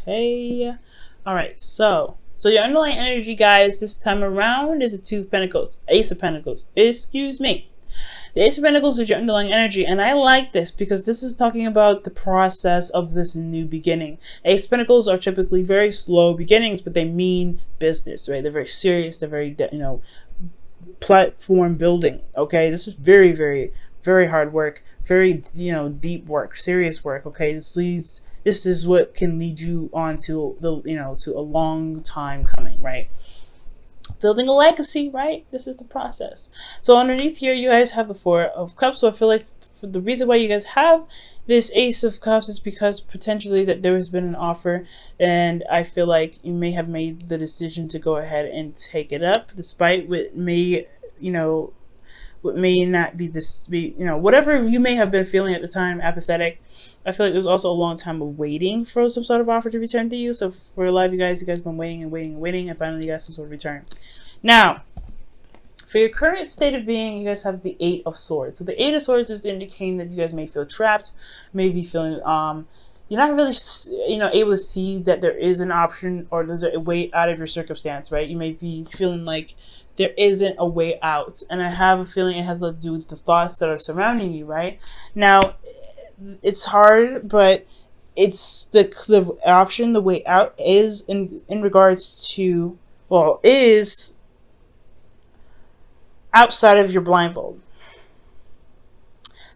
Okay. All right. So your underlying energy, guys, this time around is a Two of Pentacles, Ace of Pentacles. Excuse me. The Ace of Pentacles is your underlying energy, and I like this because this is talking about the process of this new beginning. Ace of Pentacles are typically very slow beginnings, but they mean business, right? They're very serious. They're very, platform building. Okay, this is very, very, very hard work. Very, deep work, serious work. Okay, this is what can lead you on to to a long time coming, right? Building a legacy, right? This is the process. So underneath here, you guys have the Four of Cups. So I feel like for the reason why you guys have this Ace of Cups is because potentially that there has been an offer, and I feel like you may have made the decision to go ahead and take it up, despite what may, what may not be this, whatever you may have been feeling at the time, apathetic. I feel like there's also a long time of waiting for some sort of offer to return to you. So for a lot of you guys have been waiting and waiting and waiting, and finally you got some sort of return. Now, for your current state of being, you guys have the Eight of Swords. So the Eight of Swords is indicating that you guys may feel trapped, may be feeling, you're not really, able to see that there is an option or there's a way out of your circumstance, right? You may be feeling like there isn't a way out. And I have a feeling it has to do with the thoughts that are surrounding you, right? Now, it's hard, but it's the option, the way out is in regards to, well, is outside of your blindfold.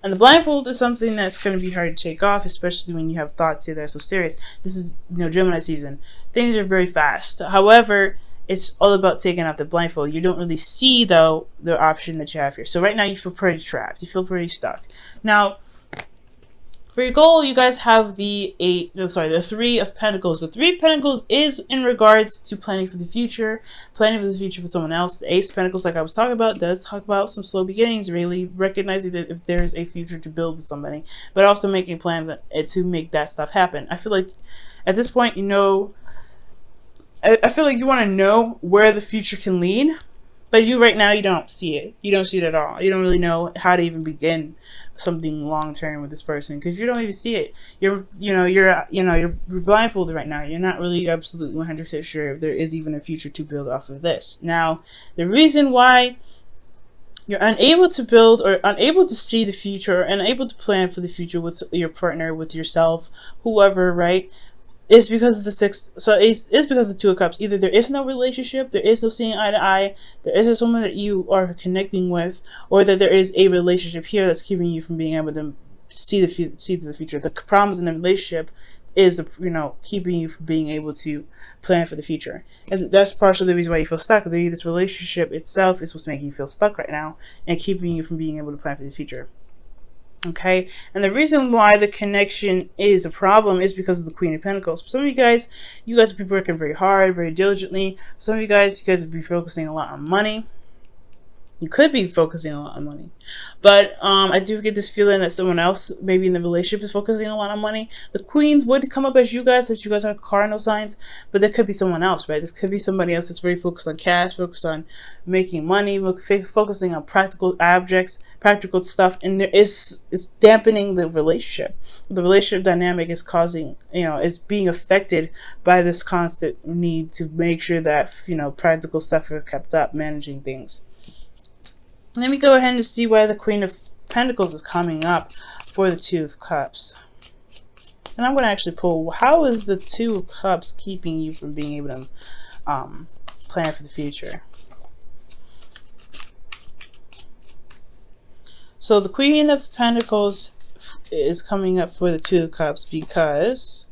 And the blindfold is something that's going to be hard to take off, especially when you have thoughts that are so serious. This is, Gemini season. Things are very fast. However, it's all about taking off the blindfold. You don't really see, though, the option that you have here. So right now you feel pretty trapped. You feel pretty stuck. Now, for your goal, you guys have the Three of Pentacles. The Three of Pentacles is in regards to planning for the future for someone else. The Ace of Pentacles, like I was talking about, does talk about some slow beginnings, really recognizing that if there is a future to build with somebody, but also making plans to make that stuff happen. I feel like at this point, I feel like you want to know where the future can lead, but right now you don't see it. You don't see it at all. You don't really know how to even begin something long term with this person because you don't even see it. You're blindfolded right now. You're not really absolutely 100% sure if there is even a future to build off of this. Now, the reason why you're unable to build or unable to see the future, or unable to plan for the future with your partner, with yourself, whoever, right? It's because of the Six. So it's because of the Two of Cups. Either there is no relationship, there is no seeing eye to eye, there isn't someone that you are connecting with, or that there is a relationship here that's keeping you from being able to see the future. The problems in the relationship is, keeping you from being able to plan for the future, and that's partially the reason why you feel stuck. This relationship itself is what's making you feel stuck right now and keeping you from being able to plan for the future. Okay, and the reason why the connection is a problem is because of the Queen of Pentacles. For some of you guys will be working very hard, very diligently. For some of you guys will be focusing a lot on money. You could be focusing a lot on money, but I do get this feeling that someone else, maybe in the relationship, is focusing a lot on money. The Queens would come up as you guys are cardinal signs, but there could be someone else, right? This could be somebody else that's very focused on cash, focused on making money, focusing on practical objects, practical stuff, and it's dampening the relationship. The relationship dynamic is causing, is being affected by this constant need to make sure that, practical stuff are kept up, managing things. Let me go ahead and see why the Queen of Pentacles is coming up for the Two of Cups. And I'm going to actually pull, how is the Two of Cups keeping you from being able to plan for the future? So the Queen of Pentacles is coming up for the Two of Cups because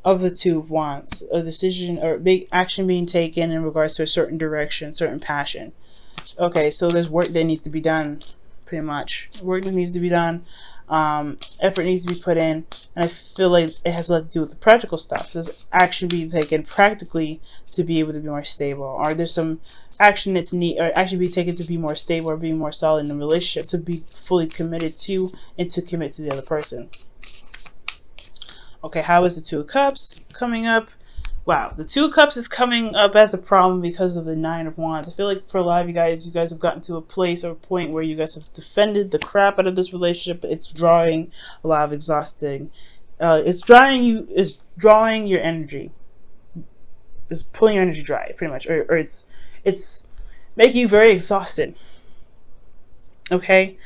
of the Two of Wands. A decision or big action being taken in regards to a certain direction, certain passion. Okay, so there's work that needs to be done, pretty much. Work that needs to be done, effort needs to be put in, and I feel like it has a lot to do with the practical stuff. There's action being taken practically to be able to be more stable, or there's some action that's action being taken to be more stable or be more solid in the relationship, to be fully committed to and to commit to the other person. Okay, how is the Two of Cups coming up? Wow, the Two of Cups is coming up as a problem because of the Nine of Wands. I feel like for a lot of you guys have gotten to a place or a point where you guys have defended the crap out of this relationship. It's drawing a lot of exhausting It's drawing your energy. It's pulling your energy dry, pretty much, or it's making you very exhausted. Okay,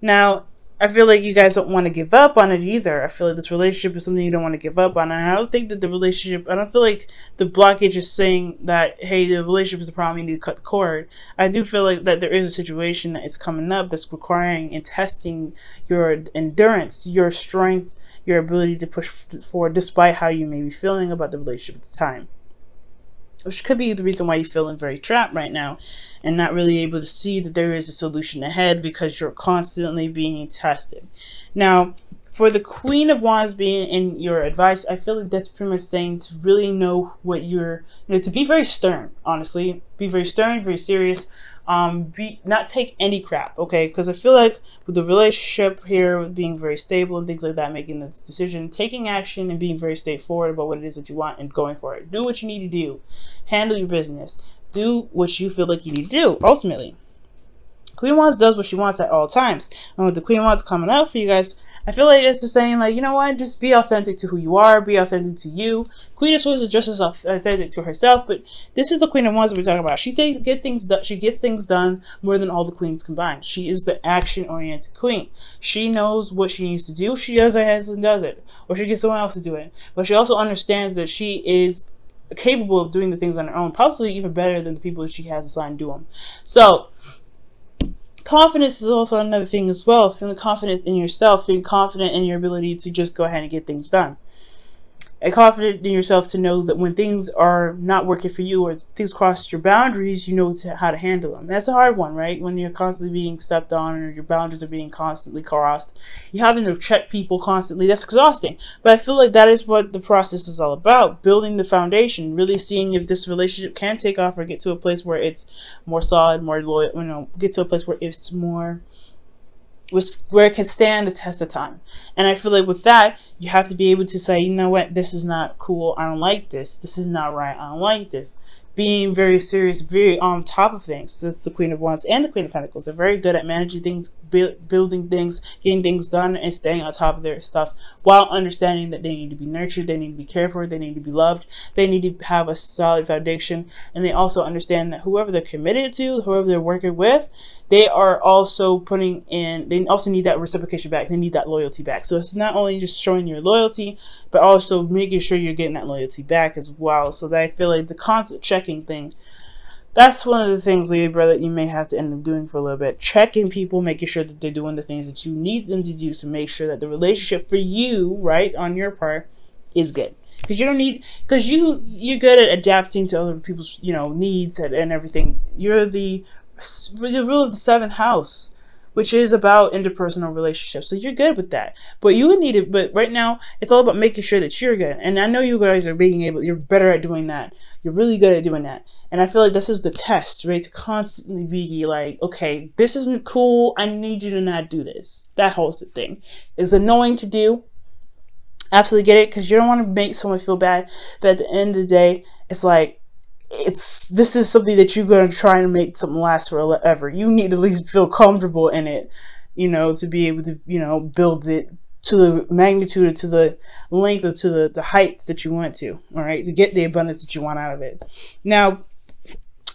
now I feel like you guys don't want to give up on it either. I feel like this relationship is something you don't want to give up on, and I don't think that the relationship. I don't feel like the blockage is saying that, hey, the relationship is the problem, you need to cut the cord. I do feel like that there is a situation that is coming up that's requiring and testing your endurance, your strength, your ability to push forward despite how you may be feeling about the relationship at the time. Which could be the reason why you're feeling very trapped right now and not really able to see that there is a solution ahead, because you're constantly being tested. Now, for the Queen of Wands being in your advice, I feel like that's pretty much saying to really know what you're, to be very stern, honestly. Be very stern, very serious. Not take any crap, okay? Because I feel like with the relationship here, with being very stable and things like that, making this decision, taking action and being very straightforward about what it is that you want and going for it. Do what you need to do. Handle your business. Do what you feel like you need to do, ultimately. Queen Wands does what she wants at all times. And with the Queen Wands coming out for you guys, I feel like it's just saying, like, you know what, just be authentic to who you are, be authentic to you. Queen of Swords is just as authentic to herself, but this is the Queen of Wands that we're talking about. She gets things done more than all the queens combined. She is the action-oriented queen. She knows what she needs to do. She does it and does it, or she gets someone else to do it. But she also understands that she is capable of doing the things on her own, possibly even better than the people that she has assigned to them. So confidence is also another thing as well. Feeling confident in yourself, feeling confident in your ability to just go ahead and get things done. And confident in yourself to know that when things are not working for you or things cross your boundaries, you know how to handle them. That's a hard one, right? When you're constantly being stepped on or your boundaries are being constantly crossed, you're having to check people constantly. That's exhausting. But I feel like that is what the process is all about. Building the foundation, really seeing if this relationship can take off or get to a place where it's more solid, more loyal, get to a place where it's more, where it can stand the test of time. And I feel like with that, you have to be able to say, you know what, this is not cool, I don't like this, this is not right, I don't like this. Being very serious, very on top of things. That's the Queen of Wands and the Queen of Pentacles. They're very good at managing things, building things, getting things done, and staying on top of their stuff while understanding that they need to be nurtured, they need to be cared for, they need to be loved, they need to have a solid foundation, and they also understand that whoever they're committed to, whoever they're working with, they are also they also need that reciprocation back. They need that loyalty back. So it's not only just showing your loyalty, but also making sure you're getting that loyalty back as well. So that I feel like the constant checking thing, that's one of the things, Libra, that you may have to end up doing for a little bit. Checking people, making sure that they're doing the things that you need them to do to make sure that the relationship for you, right, on your part, is good. Because you're good at adapting to other people's, needs and everything. You're the rule of the 7th house, which is about interpersonal relationships. So you're good with that. But but right now it's all about making sure that you're good. And I know you guys are you're better at doing that. You're really good at doing that. And I feel like this is the test, right? To constantly be like, okay, this isn't cool, I need you to not do this. That whole thing is annoying to do. Absolutely get it, because you don't want to make someone feel bad. But at the end of the day, it's like, this is something that you're going to try and make something last forever. You need to at least feel comfortable in it, to be able to, build it to the magnitude or to the length or to the height that you want to, all right, to get the abundance that you want out of it. Now,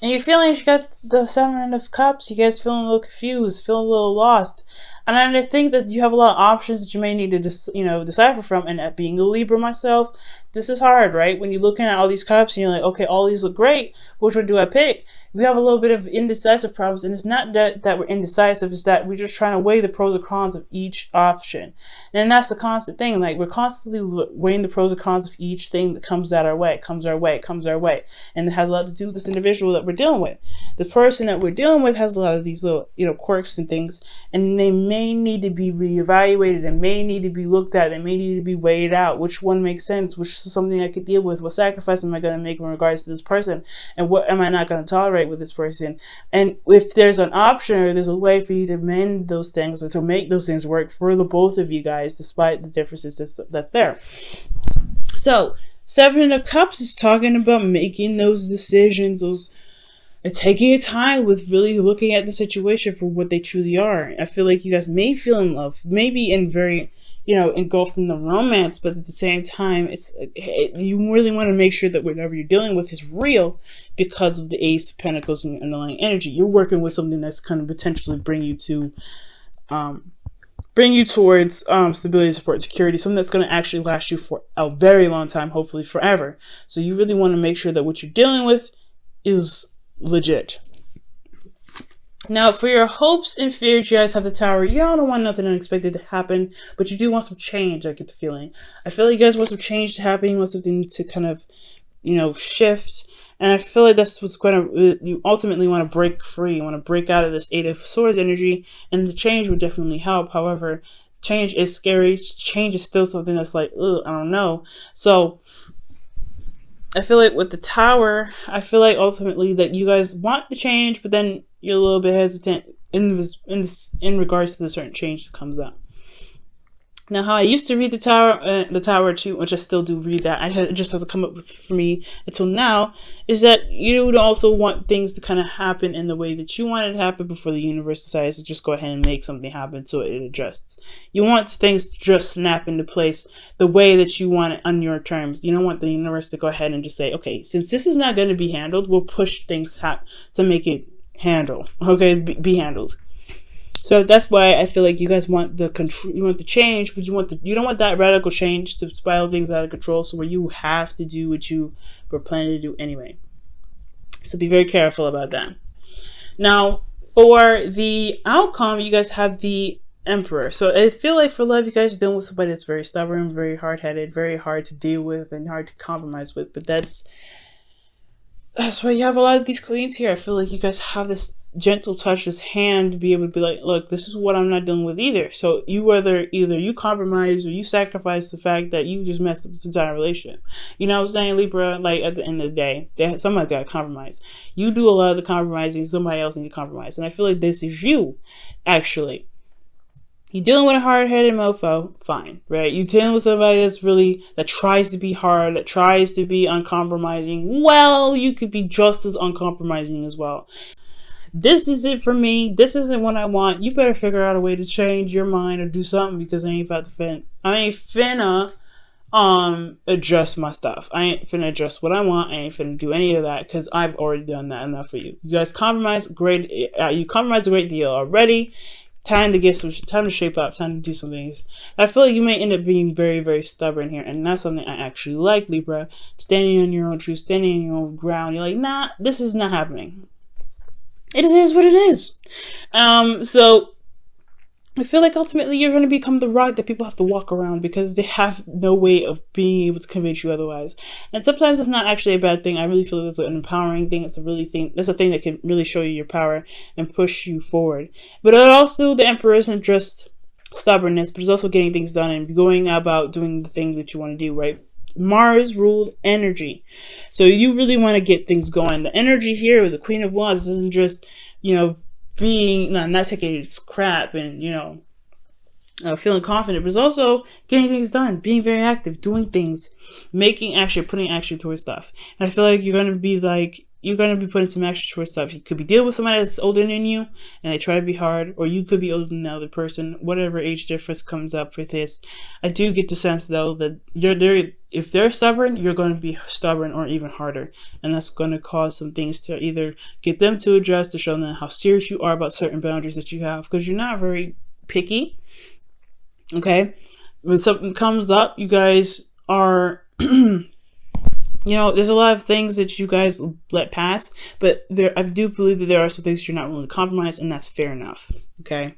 in your feelings, you got the 7 of Cups. You guys feeling a little confused, feeling a little lost. And I think that you have a lot of options that you may need to decipher from. And being a Libra myself, this is hard, right? When you're looking at all these cups and you're like, okay, all these look great, which one do I pick? We have a little bit of indecisive problems, and it's not that we're indecisive, it's that we're just trying to weigh the pros and cons of each option. And that's the constant thing. Like, we're constantly weighing the pros and cons of each thing that comes our way. And it has a lot to do with this individual that we're dealing with. The person that we're dealing with has a lot of these little, quirks and things, and they may need to be reevaluated, and may need to be looked at, and may need to be weighed out. Which one makes sense? Which is something I could deal with? What sacrifice am I going to make in regards to this person? And what am I not going to tolerate with this person? And if there's an option or there's a way for you to mend those things or to make those things work for the both of you guys, despite the differences that's there. So 7 of Cups is talking about making those decisions, and taking your time with really looking at the situation for what they truly are. I feel like you guys may feel in love, maybe in very, engulfed in the romance, but at the same time, you really want to make sure that whatever you're dealing with is real because of the Ace of Pentacles and underlying energy. You're working with something that's going to potentially bring you towards stability, support, and security, something that's going to actually last you for a very long time, hopefully forever. So you really want to make sure that what you're dealing with is legit. Now, for your hopes and fears, you guys have the Tower. Y'all don't want nothing unexpected to happen, but you do want some change, I get the feeling. I feel like you guys want some change to happen. You want something to kind of, shift. And I feel like that's what's you ultimately want to break free. You want to break out of this Eight of Swords energy, and the change would definitely help. However, change is scary. Change is still something that's like, ugh, I don't know. So I feel like with the Tower, I feel like ultimately that you guys want the change, but then you're a little bit hesitant in regards to the certain change that comes up. Now, how I used to read the Tower too, which I still do read that, it just hasn't come up with for me until now, is that you would also want things to kind of happen in the way that you want it to happen before the universe decides to just go ahead and make something happen so it adjusts. You want things to just snap into place the way that you want it on your terms. You don't want the universe to go ahead and just say, okay, since this is not going to be handled, we'll push things to make it be handled. So that's why I feel like you guys want the control, you want the change, but you don't want that radical change to spiral things out of control, so where you have to do what you were planning to do anyway. So be very careful about that. Now, for the outcome, you guys have the Emperor. So I feel like for love, you guys are dealing with somebody that's very stubborn, very hard-headed, very hard to deal with, and hard to compromise with. But that's why you have a lot of these queens here. I feel like you guys have this gentle touch, this hand to be able to be like, look, this is what I'm not dealing with either. So you either you compromise or you sacrifice the fact that you just messed up this entire relationship. You know what I'm saying, Libra? Like, at the end of the day, somebody's got to compromise. You do a lot of the compromising, somebody else needs to compromise. And I feel like this is you, actually. You're dealing with a hard-headed mofo, fine, right? You're dealing with somebody that tries to be hard, that tries to be uncompromising. Well, you could be just as uncompromising as well. This is it for me. This isn't what I want. You better figure out a way to change your mind or do something, because I ain't finna adjust my stuff. I ain't finna adjust what I want. I ain't finna do any of that, because I've already done that enough for you. You guys compromise great. You compromise a great deal already. Time to shape up, time to do some things. I feel like you may end up being very, very stubborn here, and that's something I actually like, Libra. Standing on your own truth, standing on your own ground. You're like, nah, this is not happening. It is what it is. So I feel like ultimately you're going to become the rock that people have to walk around, because they have no way of being able to convince you otherwise. And sometimes it's not actually a bad thing. I really feel that's an empowering thing. It's a thing that can really show you your power and push you forward. But also, the Emperor isn't just stubbornness, but it's also getting things done and going about doing the thing that you want to do, right? Mars ruled energy. So you really want to get things going. The energy here with the Queen of Wands isn't just, being not taking its crap and feeling confident, but it's also getting things done, being very active, doing things, putting action towards stuff. And I feel like you're going to be putting some action towards stuff. You could be dealing with somebody that's older than you and they try to be hard, or you could be older than the other person. Whatever age difference comes up with this, I do get the sense though that if they're stubborn, you're going to be stubborn or even harder, and that's going to cause some things to either get them to adjust, to show them how serious you are about certain boundaries that you have, because you're not very picky. Okay, when something comes up, you guys are there's a lot of things that you guys let pass, but I do believe that there are some things you're not willing to compromise, and that's fair enough. Okay,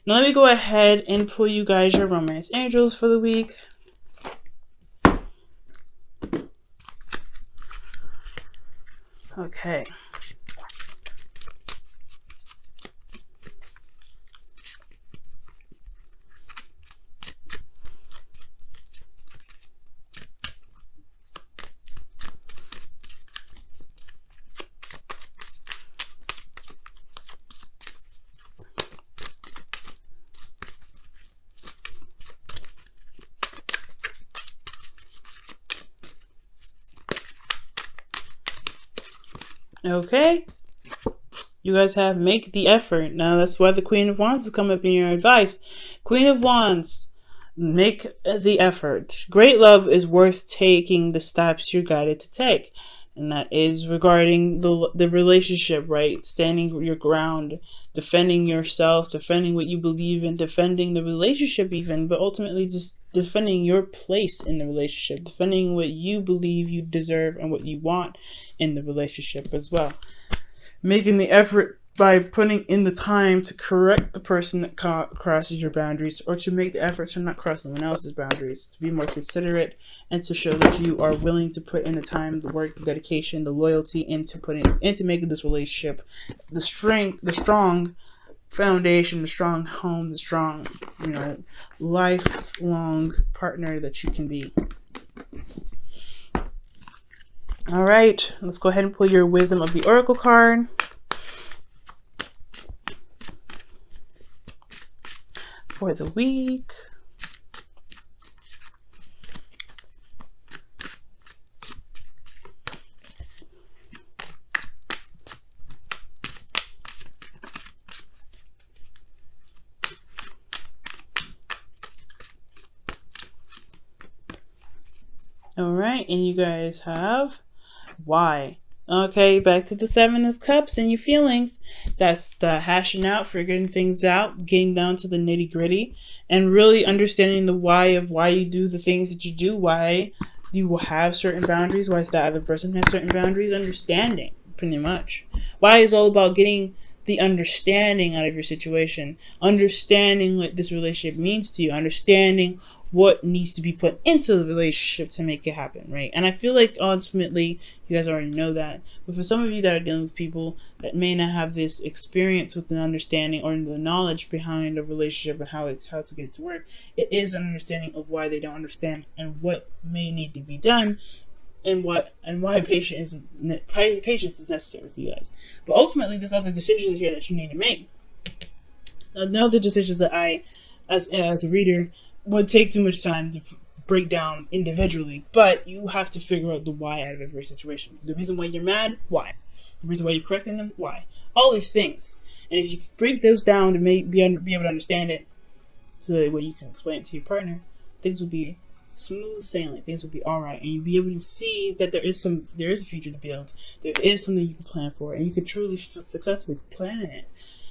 now let me go ahead and pull you guys your romance angels for the week. Okay. Okay, you guys have make the effort. Now that's why the Queen of Wands has come up in your advice. Queen of Wands, Make the effort. Great love is worth taking the steps you're guided to take. And that is regarding the relationship, right? Standing your ground, defending yourself, defending what you believe in, defending the relationship even, but ultimately just defending your place in the relationship, defending what you believe you deserve and what you want in the relationship as well. Making the effort by putting in the time to correct the person that crosses your boundaries, or to make the effort to not cross someone else's boundaries, to be more considerate, and to show that you are willing to put in the time, the work, the dedication, the loyalty into making this relationship the strong foundation, the strong home, the strong, lifelong partner that you can be. All right, let's go ahead and pull your Wisdom of the Oracle card. For the week. All right, and you guys have why. Okay, back to the Seven of Cups and your feelings. That's the hashing out, figuring things out, getting down to the nitty gritty, and really understanding the why of why you do the things that you do, why you will have certain boundaries, why the other person has certain boundaries, understanding, pretty much. Why is all about getting the understanding out of your situation, understanding what this relationship means to you, understanding what needs to be put into the relationship to make it happen, right? And I feel like ultimately you guys already know that, but for some of you that are dealing with people that may not have this experience with the understanding or the knowledge behind a relationship and how to get it to work, it is an understanding of why they don't understand and what may need to be done, and why patience is necessary for you guys. But ultimately, there's other decisions here that you need to make. Another decisions that I, as a reader, would take too much time to break down individually, but you have to figure out the why out of every situation. The reason why you're mad, why? The reason why you're correcting them, why? All these things. And if you break those down to be able to understand it, so that way you can explain it to your partner, things will be smooth sailing. Things will be all right, and you'll be able to see that there is a future to build. There is something you can plan for, and you can truly successfully plan it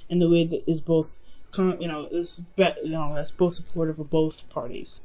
in the way that is both, that's both supportive of both parties.